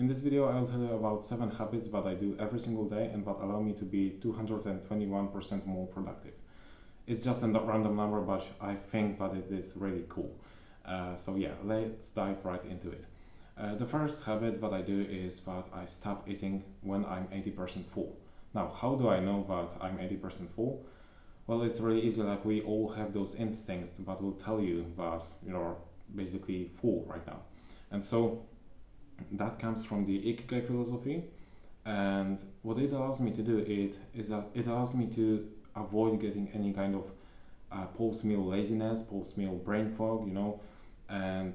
In this video, I'll tell you about 7 habits that I do every single day and that allow me to be 221% more productive. It's just a random number, but I think that it is really cool. So yeah, let's dive right into it. The first habit that I do is that I stop eating when I'm 80% full. Now, how do I know that I'm 80% full? Well, it's really easy. Like, we all have those instincts that will tell you that you're basically full right now. And so that comes from the Ikigai philosophy. And what it allows me to do is that it allows me to avoid getting any kind of post-meal laziness, post-meal brain fog, and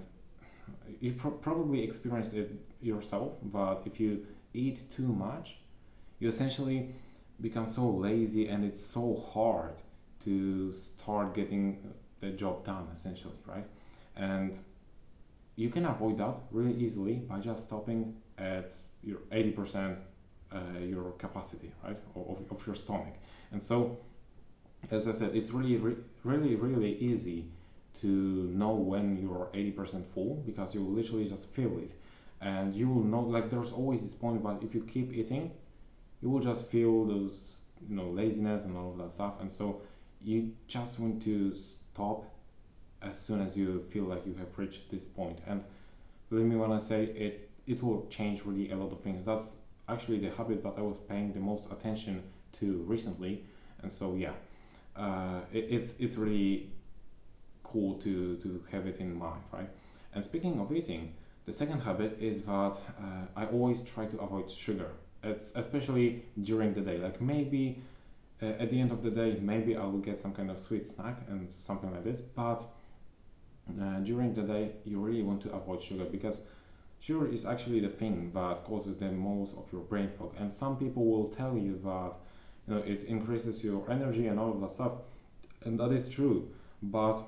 you probably experienced it yourself, but if you eat too much, you essentially become so lazy and it's so hard to start getting the job done, essentially, right? And you can avoid that really easily by just stopping at your 80% your capacity, right, of your stomach. And so, as I said, it's really easy to know when you're 80% full because you will literally just feel it. And you will know, like, there's always this point, but if you keep eating, you will just feel those, laziness and all of that stuff. And so, you just want to stop as soon as you feel like you have reached this point. And believe me when I say it will change really a lot of things. That's actually the habit that I was paying the most attention to recently. And so yeah, it's really cool to have it in mind, right? And speaking of eating, the second habit is that I always try to avoid sugar. It's especially during the day. Like, maybe at the end of the day, maybe I will get some kind of sweet snack and something like this. But during the day, you really want to avoid sugar because sugar is actually the thing that causes the most of your brain fog. And some people will tell you that it increases your energy and all of that stuff, and that is true. But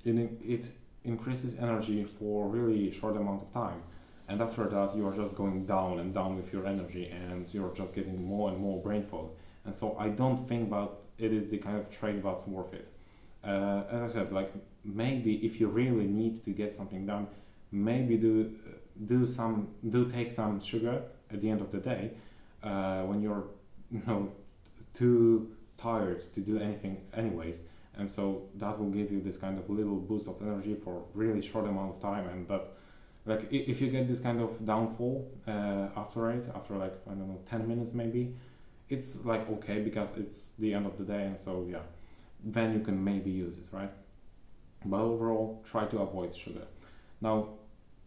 it increases energy for a really short amount of time, and after that you are just going down and down with your energy, and you're just getting more and more brain fog. And so I don't think that it is the kind of trade that's worth it. As I said, like, maybe if you really need to get something done, maybe do take some sugar at the end of the day when you're too tired to do anything anyways. And so that will give you this kind of little boost of energy for really short amount of time. And that, like, if you get this kind of downfall after like, I don't know, 10 minutes maybe, it's like okay because it's the end of the day. And so yeah, then you can maybe use it, right? But overall, try to avoid sugar. Now,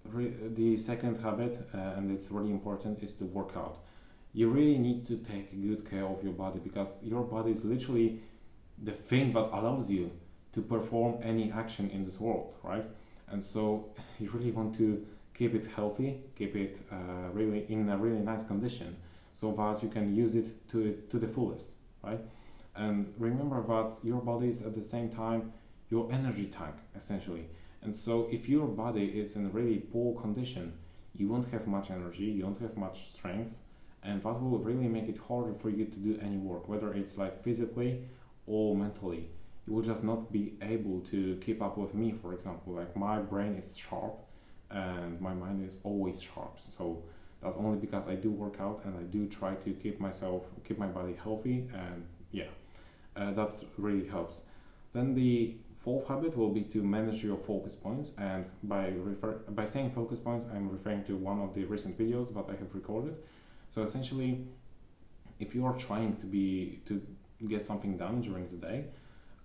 the second habit, and it's really important, is to work out. You really need to take good care of your body because your body is literally the thing that allows you to perform any action in this world, right? And so you really want to keep it healthy, keep it really in a really nice condition, so that you can use it to the fullest, right? And remember that your body is at the same time your energy tank, essentially. And so if your body is in really poor condition, you won't have much energy, you won't have much strength, and that will really make it harder for you to do any work, whether it's like physically or mentally. You will just not be able to keep up with me, for example. Like, my brain is sharp and my mind is always sharp. So that's only because I do work out and I do try to keep my body healthy, and yeah, that really helps. Then the fourth habit will be to manage your focus points, and by saying focus points, I'm referring to one of the recent videos that I have recorded. So essentially, if you are trying to get something done during the day,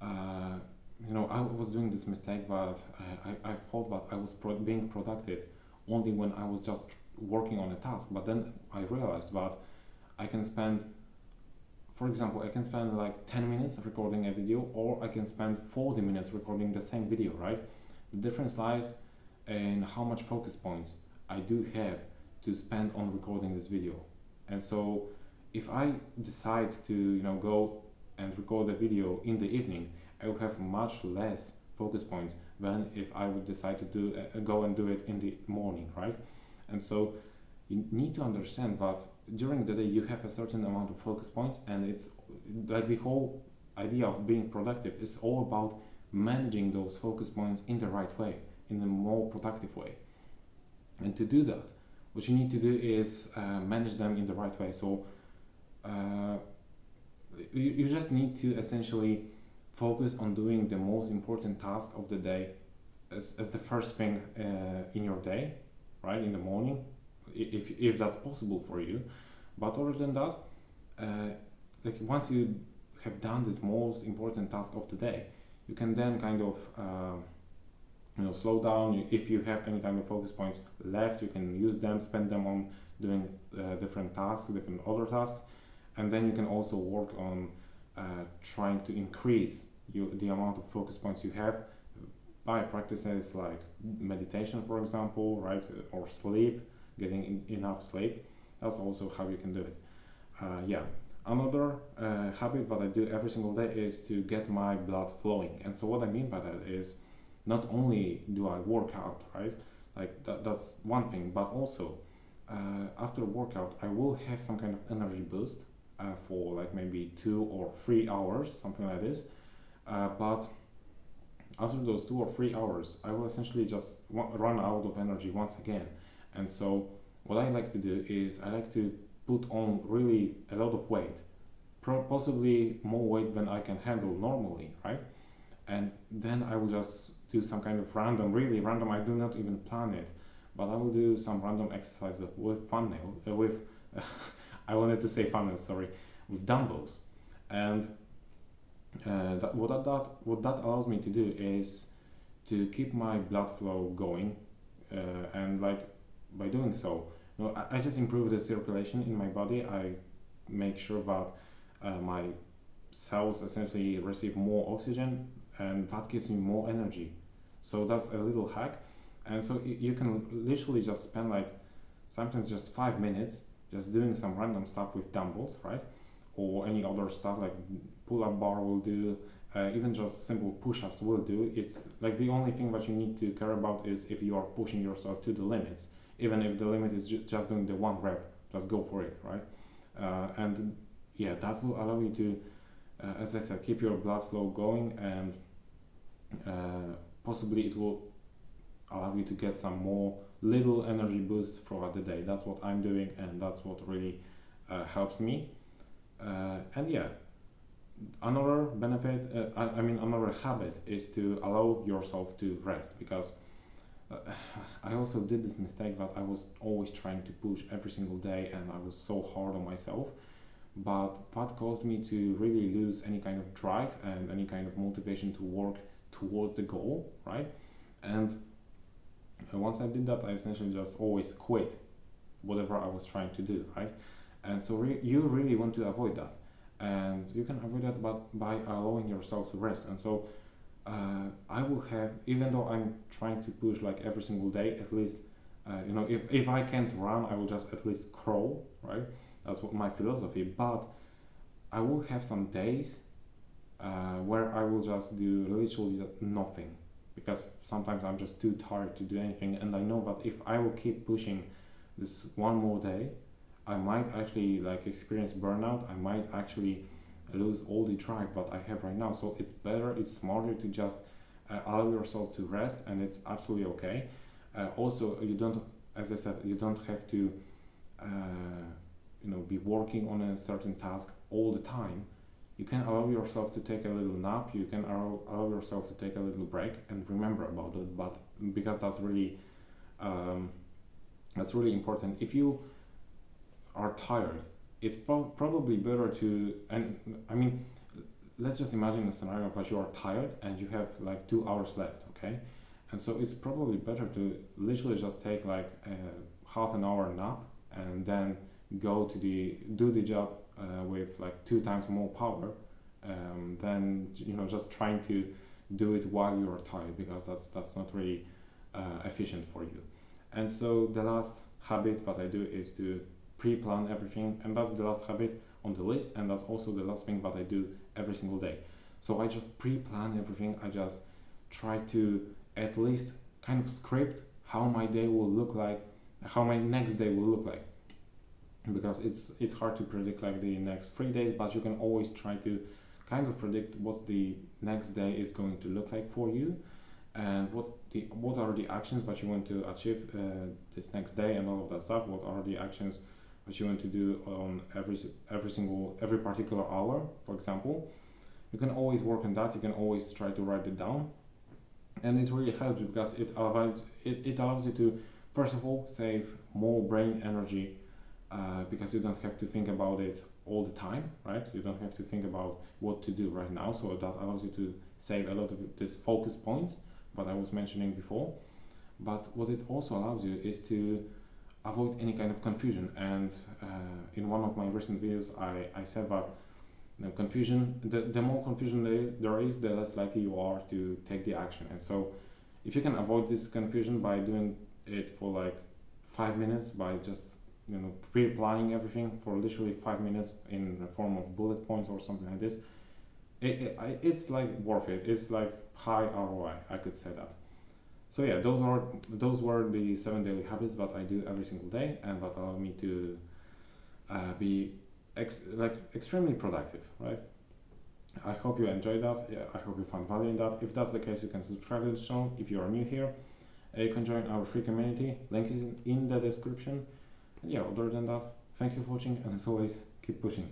I was doing this mistake that I thought that I was being productive only when I was just working on a task, but then I realized that I can spend, for example, I can spend like 10 minutes recording a video, or I can spend 40 minutes recording the same video, right? The difference lies in how much focus points I do have to spend on recording this video. And so if I decide to go and record a video in the evening, I will have much less focus points than if I would decide to go and do it in the morning, right? And so you need to understand that during the day you have a certain amount of focus points, and it's like the whole idea of being productive is all about managing those focus points in the right way, in a more productive way. And to do that, what you need to do is manage them in the right way. So uh, you just need to essentially focus on doing the most important task of the day as the first thing in your day, right, in the morning, if that's possible for you. But other than that, uh, like once you have done this most important task of the day, you can then kind of slow down. If you have any kind of focus points left, you can use them, spend them on doing different tasks, different other tasks, and then you can also work on trying to increase the amount of focus points you have by practices like meditation, for example, right, or sleep, getting enough sleep. That's also how you can do it. Yeah. Another habit that I do every single day is to get my blood flowing. And so what I mean by that is not only do I work out, right? Like that's one thing, but also after workout, I will have some kind of energy boost for like maybe 2 or 3 hours, something like this. But after those 2 or 3 hours, I will essentially just run out of energy once again. And so, what I like to do is I like to put on really a lot of weight, possibly more weight than I can handle normally, right? And then I will just do some kind of random, really random. I do not even plan it, but I will do some random exercises with I wanted to say thumbnail, sorry, with dumbbells, and what that allows me to do is to keep my blood flow going, and like by doing so, I just improve the circulation in my body. I make sure that my cells essentially receive more oxygen, and that gives me more energy. So that's a little hack, and so you can literally just spend like sometimes just 5 minutes just doing some random stuff with dumbbells, right? Or any other stuff like pull-up bar will do, even just simple push-ups will do. It's like the only thing that you need to care about is if you are pushing yourself to the limits. Even if the limit is just doing the one rep, just go for it, right? And yeah, that will allow you to, as I said, keep your blood flow going, and possibly it will allow you to get some more little energy boosts throughout the day. That's what I'm doing, and that's what really helps me. And yeah, another benefit, another habit is to allow yourself to rest, because I also did this mistake that I was always trying to push every single day, and I was so hard on myself. But that caused me to really lose any kind of drive and any kind of motivation to work towards the goal, right? And once I did that, I essentially just always quit whatever I was trying to do, right? And so you really want to avoid that, and you can avoid that by allowing yourself to rest. And so I will have, even though I'm trying to push like every single day, at least, if I can't run, I will just at least crawl, right? That's what my philosophy. But I will have some days where I will just do literally nothing, because sometimes I'm just too tired to do anything, and I know that if I will keep pushing this one more day, I might actually like experience burnout. I might actually lose all the drive that I have right now. So it's smarter to just allow yourself to rest, and it's absolutely okay. Also, you don't, as I said, you don't have to, be working on a certain task all the time. You can allow yourself to take a little nap. You can allow yourself to take a little break and remember about it. But because that's really important. If you are tired, it's probably better to, and I mean, let's just imagine a scenario that you are tired and you have like 2 hours left, okay? And so it's probably better to literally just take like a half an hour nap, and then do the job with like 2 times more power, than just trying to do it while you are tired, because that's not really efficient for you. And so the last habit that I do is to pre-plan everything, and that's the last habit on the list, and that's also the last thing that I do every single day. So I just pre-plan everything. I just try to at least kind of script how my day will look like, how my next day will look like, because it's hard to predict like the next 3 days, but you can always try to kind of predict what the next day is going to look like for you. and what are the actions that you want to achieve this next day, and all of that stuff. What are the actions that you want to do on every particular hour, for example. You can always work on that. You can always try to write it down, and it really helps because it allows you to, first of all, save more brain energy, because you don't have to think about it all the time, right? You don't have to think about what to do right now, so that allows you to save a lot of these focus points that I was mentioning before. But what it also allows you is to avoid any kind of confusion. And in one of my recent videos, I said that confusion, the more confusion there is, the less likely you are to take the action. And so if you can avoid this confusion by doing it for like 5 minutes, by just pre-planning everything for literally 5 minutes in the form of bullet points or something like this, it's like worth it. It's like high ROI, I could say that. So yeah, those were the 7 daily habits that I do every single day, and that allow me to be extremely productive, right? I hope you enjoyed that. Yeah, I hope you found value in that. If that's the case, you can subscribe to the channel. If you are new here, you can join our free community. Link is in the description. And yeah, other than that, thank you for watching, and as always, keep pushing.